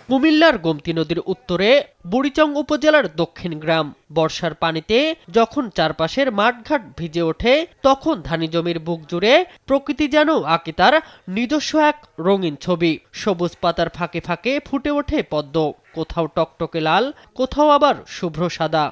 কুমিল্লার গোমতী নদীর উত্তরে বুড়িচং উপজেলার দক্ষিণ গ্রাম। বর্ষার পানিতে যখন চারপাশের মাঠঘাট ভিজে ওঠে, তখন ধানি জমির বুক জুড়ে প্রকৃতি যেন আঁকে তার নিজস্ব এক রঙিন ছবি। সবুজ পাতার ফাঁকে ফাঁকে ফুটে ওঠে পদ্ম, কোথাও টকটকে লাল, কোথাও আবার শুভ্র সাদা।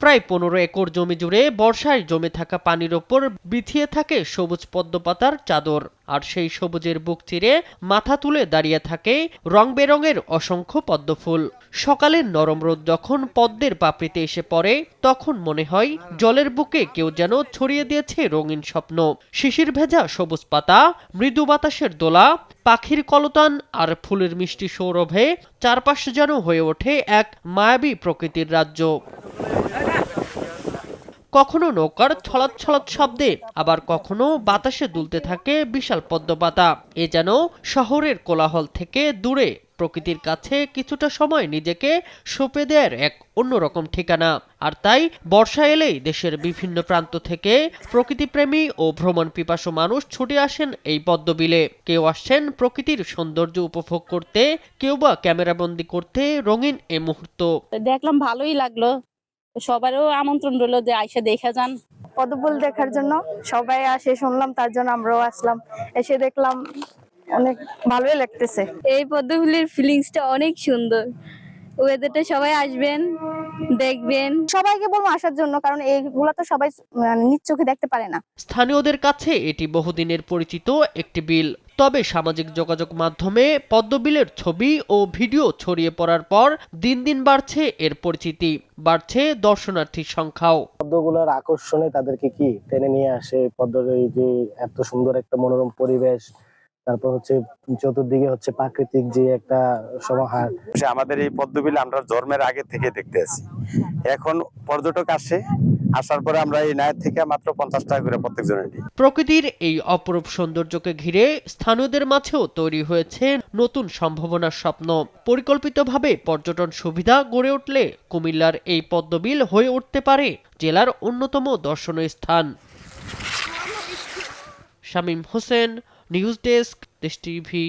প্রায় 15 একর জমি জুড়ে বর্ষায় জমে থাকা পানির ওপর বিছিয়ে থাকে সবুজ পদ্মপাতার চাদর। আর সেই সবুজের বুক চিরে মাথা তুলে দাঁড়িয়ে থাকে রং বেরঙের অসংখ্য পদ্মফুল। সকালের নরম রোদ যখন পদ্মের পাপড়িতে এসে পড়ে, তখন মনে হয় জলের বুকে কেউ যেন ছড়িয়ে দিয়েছে রঙিন স্বপ্ন। শিশির ভেজা সবুজ পাতা, মৃদু বাতাসের দোলা, পাখির কলতান আর ফুলের মিষ্টি সৌরভে চারপাশে যেন হয়ে ওঠে এক মায়াবী প্রকৃতির রাজ্য। কখনো নৌকার ছলাৎ ছলাৎ শব্দে, আবার কখনো বাতাসে দুলতে থাকে বিশাল পদ্মপাতা। এ যেন শহরের কোলাহল থেকে দূরে প্রকৃতির কাছে কিছুটা সময় নিজেকে সঁপে দেওয়ার এক অন্যরকম ঠিকানা। আর তাই বর্ষা এলেই দেশের বিভিন্ন প্রান্ত থেকে প্রকৃতিপ্রেমী ও ভ্রমণ পিপাসু মানুষ ছুটে আসেন এই পদ্মবিলে। কেউ আসছেন প্রকৃতির সৌন্দর্য উপভোগ করতে, কেউ বা ক্যামেরাবন্দি করতে রঙিন এ মুহূর্ত। দেখলাম, ভালোই লাগলো। সবারও আমন্ত্রণ রইলো যে আইসা দেখা যান। পদ্মফুল দেখার জন্য সবাই আসে, শুনলাম, তার জন্য আমরাও আসলাম। এসে দেখলাম অনেক ভালোই লাগতেছে। এই পদ্মফুলের ফিলিংসটা অনেক সুন্দর। ওয়েদারটা সবাই আসবেন, দেখবেন। সবাইকে বলবো আসার জন্য, কারণ এইগুলা তো সবাই নিজ চোখে দেখতে পারে না। স্থানীয়দের কাছে এটি বহুদিনের পরিচিত একটি বিল। তবে সামাজিক যোগাযোগ মাধ্যমে পদ্মবিলের ছবি ও ভিডিও ছড়িয়ে পড়ার পর দিন দিন বাড়ছে এর পরিচিতি, বাড়ছে দর্শনার্থীর সংখ্যাও। পদ্মগুলোর আকর্ষণে তাদেরকে কি টেনে নিয়ে আসে পদ্মের এই যে এত সুন্দর একটা মনোরম পরিবেশ, তারপর হচ্ছে চতুর্দিকে হচ্ছে প্রাকৃতিক যে একটা সমাহার। আমাদের এই পদ্মবিল আমরা জন্মের আগে থেকে দেখতে আছি। এখন পর্যটক আসে, আসার পরে আমরা এই নায়ের থেকে মাত্র 50 টাকা করে প্রত্যেক জনের নিই। প্রকৃতির এই অপরূপ সৌন্দর্যকে ঘিরে স্থানীয়দের মাঝেও তৈরি হয়েছে নতুন সম্ভাবনার স্বপ্ন। পরিকল্পিতভাবে পর্যটন সুবিধা গড়ে উঠলে কুমিল্লার এই পদ্মবিল হয়ে উঠতে পারে জেলার অন্যতম দর্শনীয় স্থান। শামীম হোসেন, নিউজ ডেস্ক, দেশ টিভি।